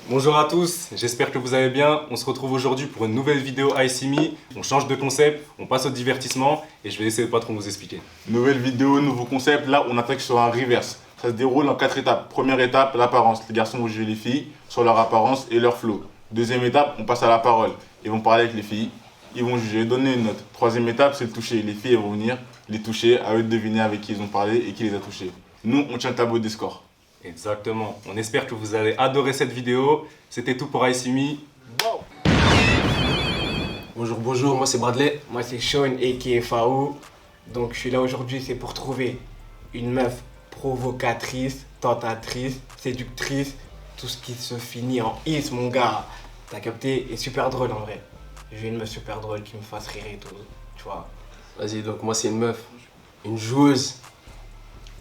Bonjour à tous, j'espère que vous allez bien. On se retrouve aujourd'hui pour une nouvelle vidéo ICME. On change de concept, on passe au divertissement et je vais essayer de pas trop vous expliquer. Nouvelle vidéo, nouveau concept. Là, on attaque sur un reverse. Ça se déroule en 4 étapes. Première étape, l'apparence. Les garçons vont juger les filles sur leur apparence et leur flow. Deuxième étape, on passe à la parole. Ils vont parler avec les filles. Ils vont juger, donner une note. Troisième étape, c'est le toucher. Les filles elles vont venir les toucher, à eux de deviner avec qui ils ont parlé et qui les a touchés. Nous, on tient le tableau des scores. Exactement, on espère que vous allez adorer cette vidéo. C'était tout pour ICME. Bonjour, moi c'est Bradley. Moi c'est Sean aka Faou. Donc je suis là aujourd'hui, c'est pour trouver une meuf provocatrice, tentatrice, séductrice, tout ce qui se finit en is mon gars. T'as capté? Et super drôle en vrai. Je veux une meuf super drôle qui me fasse rire et tout, tu vois. Vas-y, donc moi c'est une meuf, une joueuse,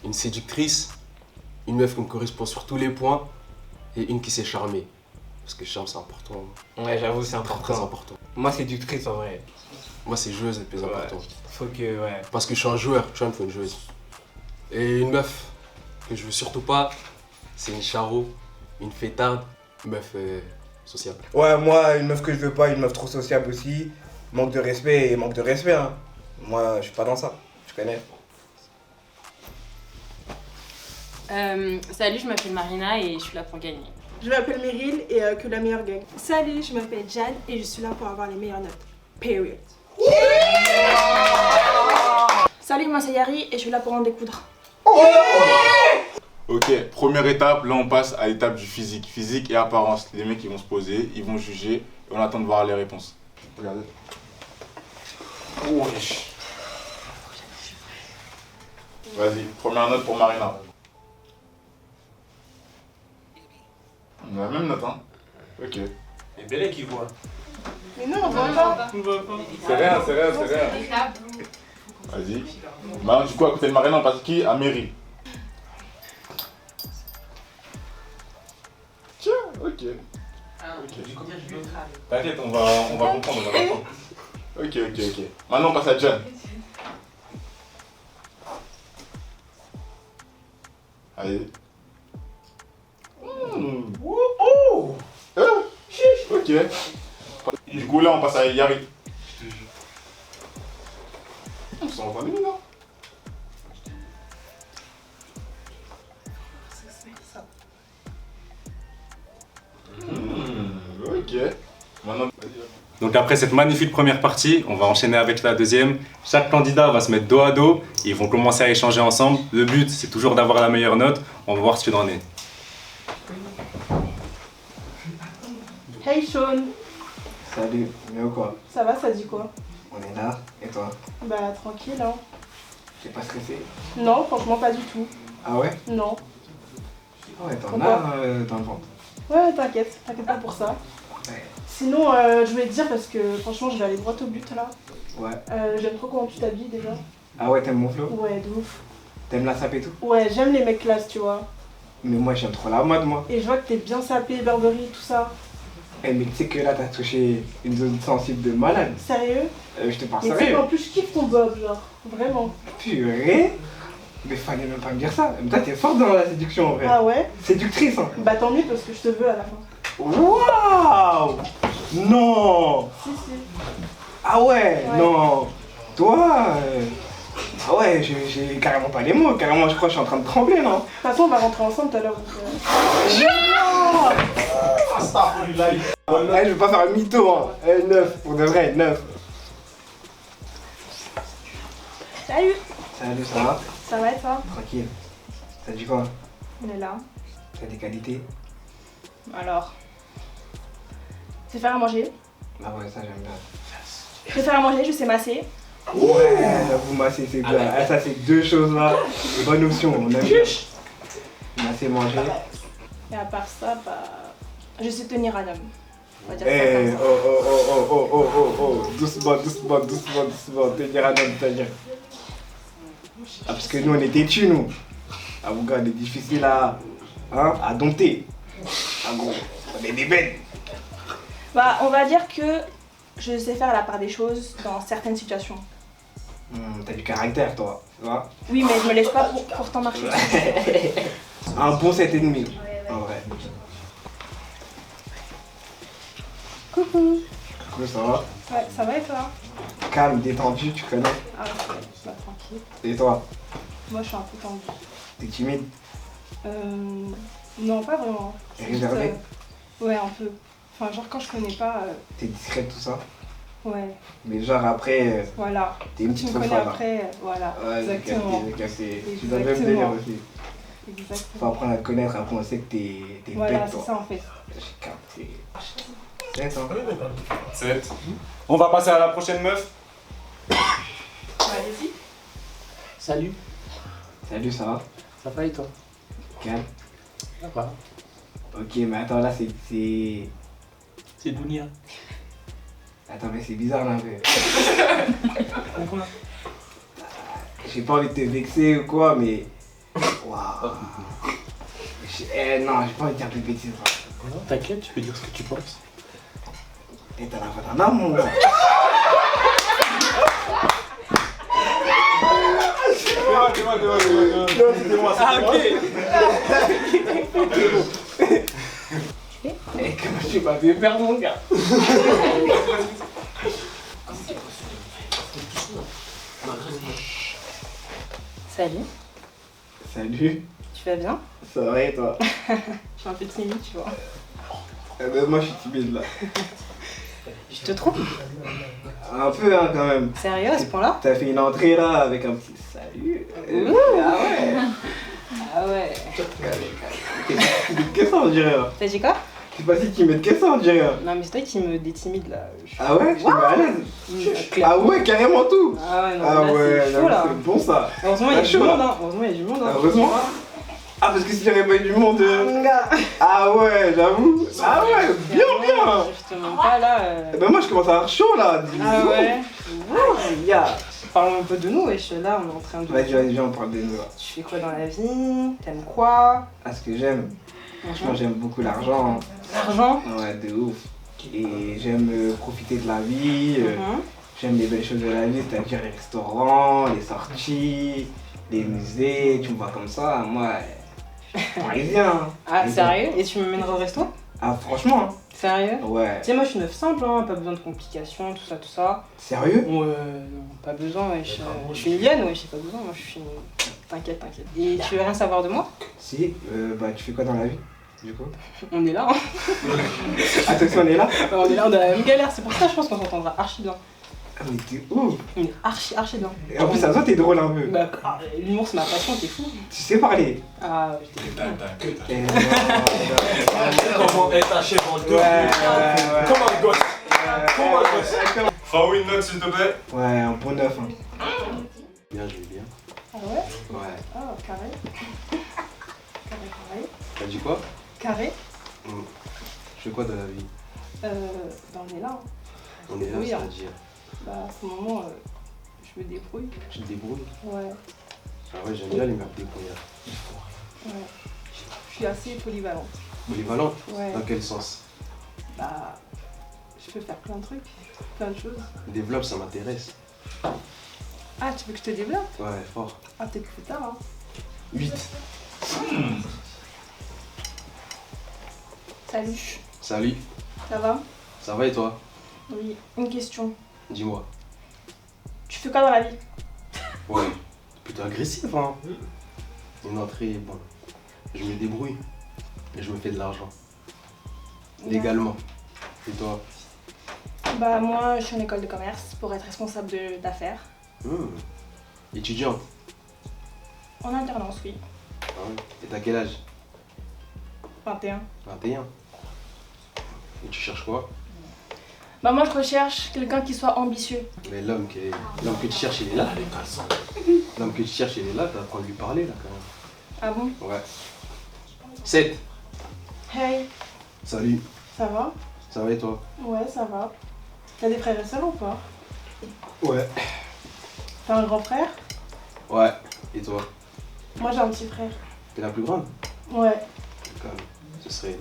une séductrice, une meuf qui me correspond sur tous les points et une qui sait charmer. Parce que charme c'est important. Ouais, j'avoue, c'est Très important. important. Moi séductrice en vrai. Moi c'est joueuse le plus Ouais. important. Faut que, ouais. Parce que je suis un joueur, tu vois, il me faut une joueuse. Et une meuf que je veux surtout pas, c'est une charo, une fêtarde, une meuf sociable. Ouais, moi, une meuf que je veux pas, une meuf trop sociable aussi. Manque de respect et manque de respect, hein. Moi, je suis pas dans ça. Tu connais. Salut, je m'appelle Marina et je suis là pour gagner. Je m'appelle Meryl et que la meilleure gagne. Salut, je m'appelle Jade et je suis là pour avoir les meilleures notes. Period. Salut, moi c'est Yari et je suis là pour en découdre. Ok, première étape, là on passe à l'étape du physique. Physique et apparence. Les mecs ils vont se poser, ils vont juger et on attend de voir les réponses. Regardez. Wesh. Vas-y, première note pour Marina. On a la même note, hein. Ok. Et Bélé qui voit. Mais non, on voit pas. C'est rien. Vas-y. Maintenant, du coup, à côté de Marina, on passe qui? À Meryl. Tiens, ok. T'inquiète, on va comprendre, Ok. Maintenant, on passe à John. Allez. Ok. Du coup, là, on passe à Yari. On s'en va mieux, là. Ok. Maintenant, Donc après cette magnifique première partie, on va enchaîner avec la deuxième. Chaque candidat va se mettre dos à dos et ils vont commencer à échanger ensemble. Le but, c'est toujours d'avoir la meilleure note. On va voir ce qu'il en est. Hey Sean, Salut, mais quoi? ça va, ça dit quoi? On est là, et toi? Bah tranquille hein. T'es pas stressé? Non, franchement pas du tout. Ah ouais? Non. Ah ouais, t'en Pourquoi? as dans le ventre. Ouais, t'inquiète pas pour ça. Ouais. Sinon, je voulais te dire parce que franchement je vais aller droit au but là. Ouais. J'aime trop comment tu t'habilles déjà. Ah ouais, t'aimes mon flow? Ouais, de ouf. T'aimes la sape et tout? Ouais, j'aime les mecs classe, tu vois. Mais moi, j'aime trop la mode, moi. Et je vois que t'es bien sapé, Burberry, tout ça. Eh, mais tu sais que là, t'as touché une zone sensible de malade. Sérieux? Je te parle Mais tu sais sérieux. qu'en plus je kiffe ton bob, genre. Vraiment. Purée. Mais fallait même pas me dire ça. Mais toi, t'es forte dans la séduction, en vrai. Ah ouais? Séductrice, hein. Bah tant mieux parce que je te veux à la fin. Waouh! Non! Si, si. Ah ouais, Ouais. non! Toi, ah ouais, j'ai carrément pas les mots. Carrément, je crois que je suis en train de trembler, non? De toute façon, on va rentrer ensemble tout à l'heure. Ouais, je vais pas faire un mytho, hein. 9, pour de vrai, 9. Salut! Salut, ça va? Ça va et toi? Tranquille. Ça dit quoi? On est là. T'as des qualités? Alors. Je sais faire à manger. Ah ouais, ça j'aime bien. Je sais faire à manger, je sais masser. Ouais, vous massez, c'est bien. Ah, ça, c'est deux choses là. Bonne option, on aime bien. Masser, manger. Et à part ça, bah. Je sais tenir un homme. On va dire ça Eh, comme ça. oh. Doucement. Tenir un homme, tenir. Ah, parce que nous, on est têtus, nous. Ah, vous gars, on est difficile à dompter. Ah, gros, on est des bêtes. Bah, on va dire que je sais faire la part des choses dans certaines situations. T'as du caractère, toi, tu vois. Oui, mais je me laisse pas pourtant marcher. Un bon 7,5, en vrai. Coucou. Coucou, ça va? Ouais, ça va et toi? Calme, détendu, tu connais. Ah ouais, bah tranquille. Et toi? Moi je suis un peu tendue. T'es timide? Non, pas vraiment. T'es C'est juste, réservée? ouais, un peu. Enfin, genre quand je connais pas, T'es discrète, tout ça? ouais, Mais genre après, voilà. t'es une Tu petite me connais fofolle, là. après, voilà. Ouais, j'ai Exactement. capté. Tu dois même délire aussi. Faut Exactement. apprendre à te connaître, après on sait que t'es une Voilà, bête, c'est toi. ça en fait. J'ai capté. C'est hein? 7. On va passer à la prochaine meuf. Allez-y. Salut, Salut, ça va? ça va et toi? Calme. Ça va. Ok, mais attends, là c'est. C'est Dounia. Attends, mais c'est bizarre là un peu. Pourquoi? J'ai pas envie de te vexer ou quoi, mais. Waouh! Non, j'ai pas envie de dire de bêtises. Là. Non, t'inquiète, tu peux dire ce que tu penses. Et t'as la voix d'un homme, mon gars! Non, c'était moi, Eh, comment tu m'as fait perdre, mon gars? Salut, Salut, tu vas bien? ça va et toi? Je suis un peu timide, tu vois. Eh ben, moi je suis timide là. Je te trouve? Un peu, hein, quand même. Sérieux à ce point-là? T'as fait une entrée là avec un petit salut. Ouh. Ah ouais! Ah ouais. Qu'est-ce que ça on dirait là? T'as dit quoi? C'est pas si timide, qu'est-ce que ça on dirait là? Non mais c'est toi qui me détimide là. Ah ouais? Je te mets à l'aise? Claire. Ah ouais, carrément tout! Ah ouais, non, Ah là, ouais, c'est non, chaud là. c'est bon ça! Heureusement il y a T'as du chaud, monde, là. hein. Heureusement il y a du monde, hein. Heureusement. Ah, parce que s'il n'y avait pas eu du monde. Ah ouais, j'avoue. Ah ouais, bien, bien. Justement pas là. Eh ben moi je commence à avoir chaud là. Ah ouais. Ya. Parlons un peu de nous, wesh. Là on est en train de. Vas-y, viens, on parle de nous là. Tu fais quoi dans la vie? T'aimes quoi? Ah, ce que j'aime, franchement, j'aime beaucoup l'argent. L'argent? Ouais, de ouf. Et j'aime profiter de la vie. Mhm. J'aime les belles choses de la vie, c'est-à-dire les restaurants, les sorties, les musées. Tu me vois comme ça, moi, parisien. Ah Parisien. sérieux? Et tu me mèneras au resto? Ah, franchement, Sérieux? ouais. Tu sais, moi je suis une meuf simple, hein, pas besoin de complications, tout ça, tout ça. Sérieux? Ouais, non, pas besoin, wesh. Je suis une liane, wesh, j'ai pas besoin, moi je suis une. T'inquiète, t'inquiète. Et tu veux rien savoir de moi? Si, bah tu fais quoi dans la vie, du coup? On est là, hein. Attention, on est là. On est là, on a la même galère, c'est pour ça je pense qu'on s'entendra archi bien. Ah, mais t'es ouf. On est archi bien. Et en plus, ça se voit, t'es drôle un peu. Bah, l'humour c'est ma passion, t'es fou. Tu sais parler. Ah, ouais, Et non, Comment être un chef en deux? ouais. Comment un gosse? Comment un gosse? Faut une note s'il te plaît. Ouais, un bon neuf. Hein. Bien, je vais bien. Ah ouais? Ouais. Ah, carré. Carré. T'as dit quoi? Carré. Je fais quoi dans la vie? Bah, on est là. Hein. On est là, Oui, hein. c'est-à-dire. Bah, pour le moment, je me débrouille. Tu te débrouilles? Ouais, Ah ouais, j'aime bien les meufs débrouillards. ouais. Je suis assez polyvalente. Polyvalente? Ouais. Dans quel sens? Bah, je peux faire plein de trucs, plein de choses. Développe, ça m'intéresse. Ah, tu veux que je te développe? Ouais, fort. Ah, peut-être plus tard, hein. 8. Salut, Salut, ça va? ça va et toi? Oui, une question. Dis-moi. Tu fais quoi dans la vie? Ouais, plutôt agressif, hein? Une entrée, bon, je me débrouille et je me fais de l'argent. Légalement. Et toi? Bah, moi, je suis en école de commerce pour être responsable d'affaires. Étudiante? En alternance, oui. Ah ouais. Et t'as quel âge? 21. 21. Et tu cherches quoi? Bah, moi, je recherche quelqu'un qui soit ambitieux. Mais l'homme que tu cherches, il est là. L'homme que tu cherches, il est là, t'as à apprendre à lui parler là quand même. Ah bon? Ouais. 7. Hey, Salut, ça va? ça va et toi? Ouais, ça va. T'as des frères et sœurs ou pas? Ouais. T'as un grand frère? Ouais. Et toi? Moi, j'ai un petit frère. T'es la plus grande? Ouais, Quand même, ce serait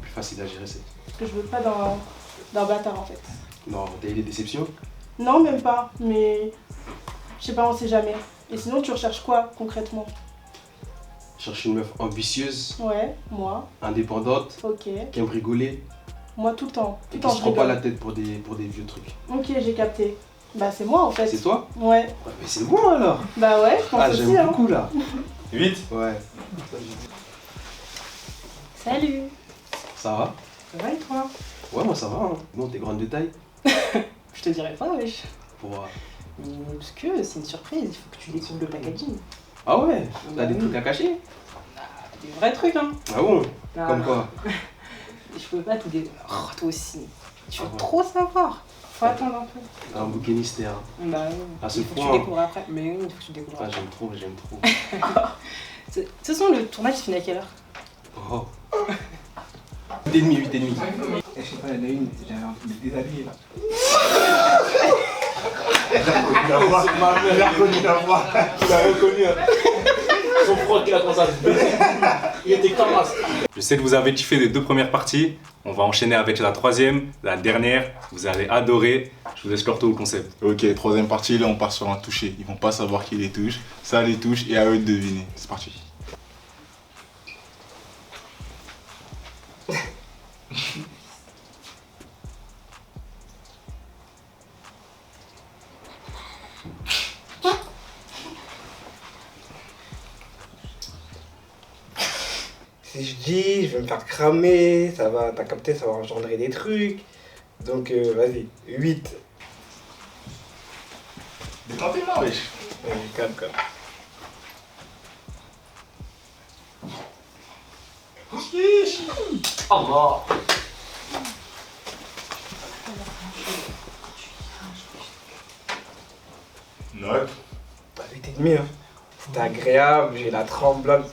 plus facile à gérer. parce que je veux pas d'un bâtard en fait. Non, t'as eu des déceptions? Non, même pas, mais je sais pas, on sait jamais. Et sinon, tu recherches quoi concrètement? Cherche une meuf ambitieuse, Ouais, moi, indépendante, ok. qui aime rigoler, Moi, tout le temps. Tout Et le qui temps, se je prend pas rigole. la tête pour des vieux trucs. Ok, j'ai capté. Bah, c'est moi en fait. C'est toi? Ouais. Ouais, mais c'est moi alors. Bah, ouais, je pense Ah, aussi. j'aime Hein. beaucoup là. 8. Ouais. Salut. Ça va? Ça va et toi? Ouais, moi ça va. Hein. Bon, t'es grande de taille. Je te dirais pas, wesh. Pour... Parce que c'est une surprise, il faut que tu découvres le packaging. Ah ouais? T'as Bah des oui. trucs à cacher? Des vrais trucs, hein. Ah bon? Ah. Comme quoi? Je peux pas tout dé... Oh, toi aussi. Tu veux Ah ouais. trop savoir. Faut attendre un peu. Un bouquet mystère. Bah oui. À ce Il faut que point. tu découvres après. Mais oui, il faut que tu découvres Ah, après. j'aime trop, j'aime trop. De toute façon, le tournage se finit à quelle heure? Oh. 8,5, 8,5. Je sais pas, il y en a une, j'avais envie de me déshabiller là. Il a reconnu la voix. Il a reconnu. Son frère qui a commencé à se baisser. Il était comme ça. Je sais que vous avez kiffé les 2 premières parties. On va enchaîner avec la 3e, la dernière. Vous allez adorer. Je vous laisse leur tour au concept. Ok, troisième partie, là on part sur un toucher. Ils vont pas savoir qui les touche. Ça les touche et à eux de deviner. C'est parti. Si je dis, je vais me faire cramer, ça va, t'as capté, ça va engendrer des trucs. Donc vas-y, 8. Détendez-moi, wesh. Calme, calme. Allah. Note. Bah, 8,5, hein. C'était agréable, j'ai la tremblante,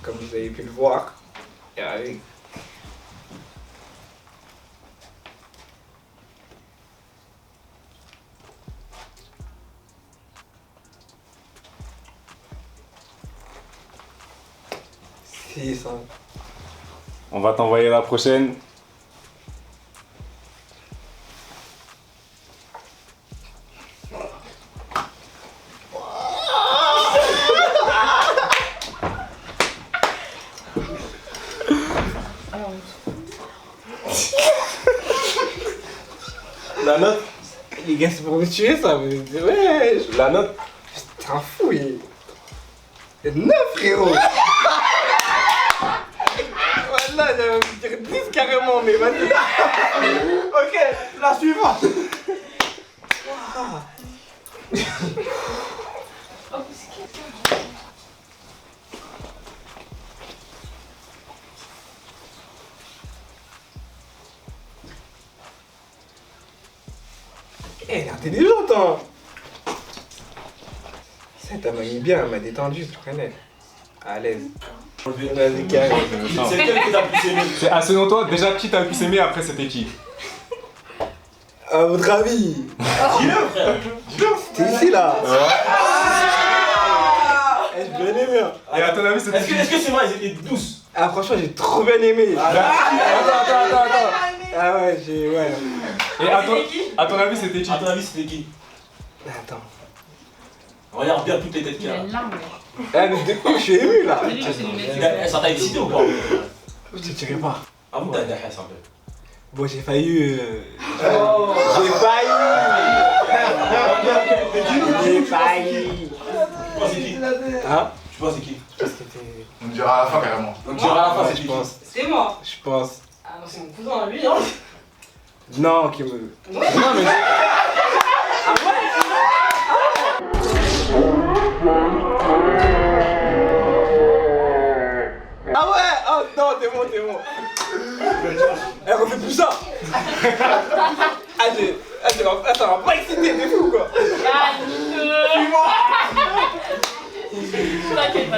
comme vous avez pu le voir. Et allez. Six, hein. On va t'envoyer la prochaine. La note? Les gars, c'est pour me tuer ça, mais ouais, La note? c'est un fou, il est 9, frérot. Voilà, j'avais envie de dire 10 carrément, mais vas-y. Ok, la suivante. Elle est intelligente, hein. Ça, t'as manié bien, elle m'a détendu, tu connais. À l'aise. Vas-y, carré. C'est lequel que t'as plus aimé? Ah, selon toi, déjà qui t'as pu s'aimer, après c'était qui? À votre avis? Dis-le, frère. C'était ici, là. Eh, j'ai bien aimé, hein. Et à ton avis, c'était qui? Est-ce que c'est vrai, ils étaient douces? Ah, franchement, j'ai trop bien aimé. Attends. Ah ouais, ouais. Et à ton avis, c'était qui? À ton avis, c'était qui? Attends. Regarde bien toutes les têtes qu'il y a. Eh, mais de quoi je suis ému, là. Ça t'a excité ou pas? Je te dirai pas. Ah bon, t'as derrière ça un peu. Bon, j'ai failli. J'ai failli. J'ai failli. Tu penses c'est qui? Hein? Tu penses c'est qui? Parce que t'es. On dira à la fin carrément. Donc tu verras à la fin, Ouais, c'est je qui? pense. C'est moi. Je pense. Ah non, c'est mon cousin, lui, hein. Non, qui me. Ouais. Non, mais. Ah ouais! Oh non, t'es bon. Elle refait plus ça! Ça va pas exciter, t'es fou quoi! T'inquiète.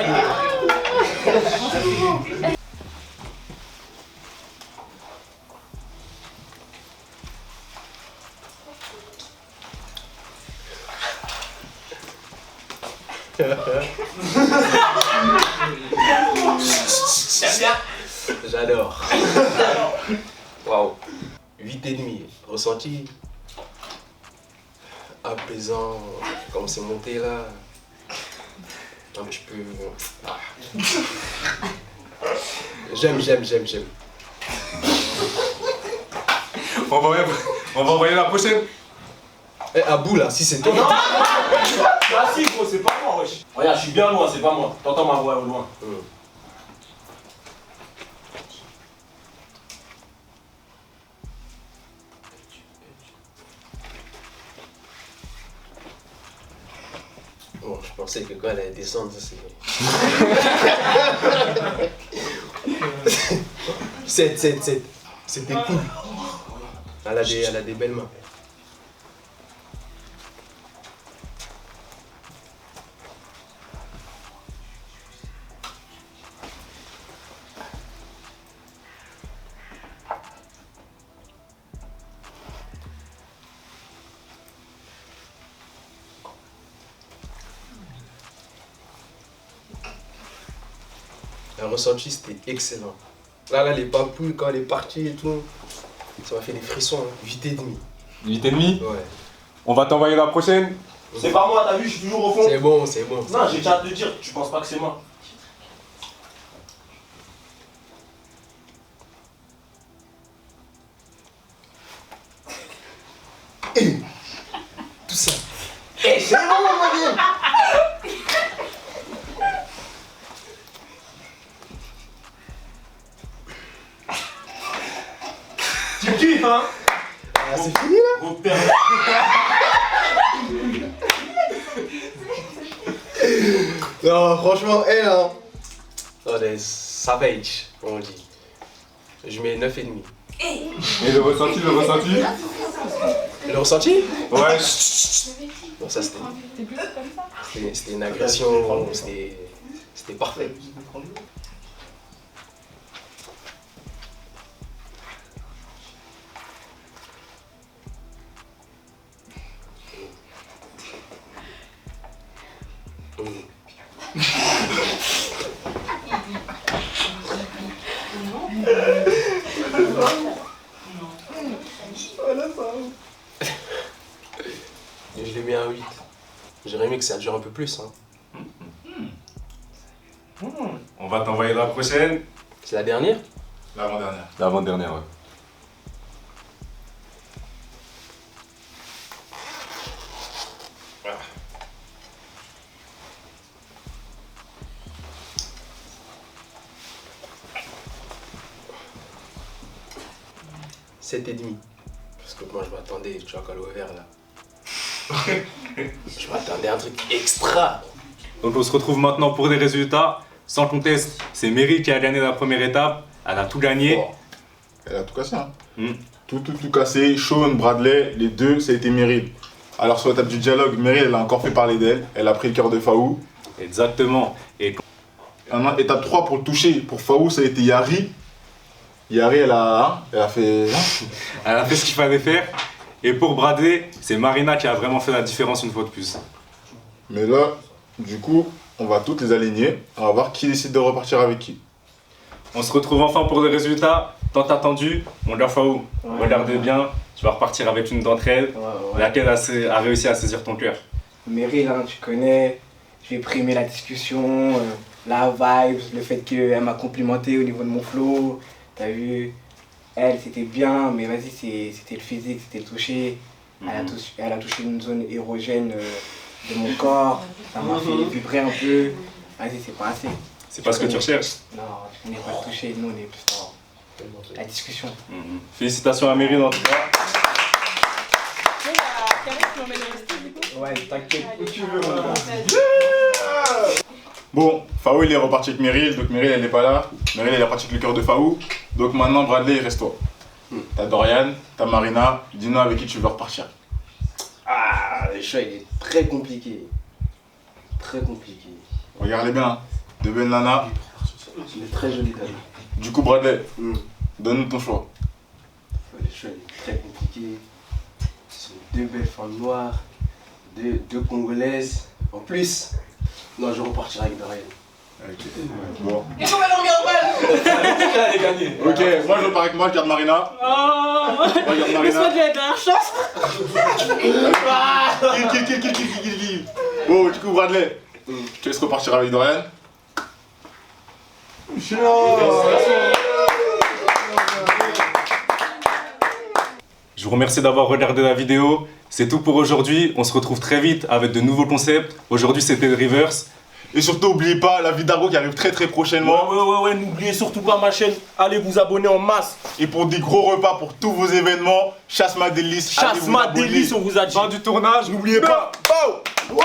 J'adore. Waouh. 8,5. Ressenti apaisant. Comme c'est monté là. Un petit peu. Ah. J'aime. On va envoyer la prochaine. Eh, Abou là, si c'est toi. Ah si gros, c'est pas moi wesh. Regarde, je suis bien loin, c'est pas moi. T'entends ma voix au loin. Bon, je pensais que quand elle allait descendre, ça c'est. 7. C'était cool. Elle a des belles mains. Le ressenti c'était excellent. Là, les papouilles, quand elle est partie et tout, ça m'a fait des frissons, hein. 8,5. 8,5. Ouais. On va t'envoyer la prochaine. C'est pas moi, t'as vu, je suis toujours au fond. C'est bon. Non, j'ai déjà à te le dire, tu penses pas que c'est moi. Tout ça. Eh, c'est bon, ma gueule. Tu kiffes, hein? Ah, c'est fini là? Vos pères. Non, franchement, elle, hein. Oh, des savage, comme on dit. Je mets 9,5. Et le ressenti Le ressenti? Ouais. Bon, ça c'était une agression, c'était parfait. Et je l'ai mis à 8. J'aurais aimé que ça dure un peu plus. Hein. On va t'envoyer la prochaine. C'est la dernière? L'avant-dernière. L'avant-dernière, ouais. Voilà. Et demi. Parce que moi je m'attendais, tu vois, quand l'eau vert là. Je m'attendais à un truc extra. Donc on se retrouve maintenant pour les résultats. Sans conteste, c'est Meryl qui a gagné la première étape. Elle a tout gagné. Oh. Elle a tout cassé, hein. Mm. Tout cassé. Sean, Bradley, les deux, ça a été Meryl. Alors sur l'étape du dialogue, Meryl, elle a encore fait parler d'elle. Elle a pris le cœur de Faou. Exactement. Et Étape 3 pour le toucher. Pour Faou, ça a été Yari. Yari, elle a fait... elle a fait ce qu'il fallait faire. Et pour Bradley, c'est Marina qui a vraiment fait la différence une fois de plus. Mais là, du coup, on va toutes les aligner. On va voir qui décide de repartir avec qui. On se retrouve enfin pour les résultats. Tant attendu, mon gars Faou, Ouais. regardez bien. Tu vas repartir avec une d'entre elles. Laquelle a réussi à saisir ton cœur. Meryl, hein, tu connais, j'ai primé la discussion, la vibe, le fait qu'elle m'a complimenté au niveau de mon flow. T'as vu, elle c'était bien, mais vas-y, c'était le physique, c'était le toucher. Elle a touché une zone érogène de mon corps, ça m'a fait vibrer un peu. Vas-y, c'est pas assez. C'est pas ce que tu recherches. Non, on n'est pas le toucher, nous on est plus dans la discussion. Félicitations à Meryl en tout cas. Ouais, t'inquiète, où tu veux. Bon, Faou il est reparti avec Meryl, donc Meryl elle n'est pas là. Meryl elle est repartie avec le cœur de Faou. Donc maintenant Bradley il reste toi. T'as Dorian, t'as Marina, dis-nous avec qui tu veux repartir. Ah, le choix il est très compliqué. Très compliqué. Regardez bien, hein. De belles nanas. Il est très joli d'ailleurs. Du coup Bradley, donne-nous ton choix. Le choix il est très compliqué. Ce sont deux belles femmes noires, deux Congolaises. En plus, non, je repartirai avec Dorian. Ok. Bon. Et comment elle regarde mal? Elle est gagnée. Ok, moi je repars avec moi, je garde Marina. Oh, Moi je garde laisse-moi Marina. de la dernière chance. Kill. Bon, du coup Bradley, je te laisse repartir avec Dorian. Je vous remercie d'avoir regardé la vidéo. C'est tout pour aujourd'hui. On se retrouve très vite avec de nouveaux concepts. Aujourd'hui, c'était le Reverse. Et surtout, n'oubliez pas la vie d'Argo qui arrive très prochainement. Ouais, n'oubliez surtout pas ma chaîne. Allez vous abonner en masse. Et pour des gros repas pour tous vos événements, Chasse ma délice. allez Chasse vous ma abonner. délice, on vous a dit. Fin du tournage. N'oubliez pas. Ouais.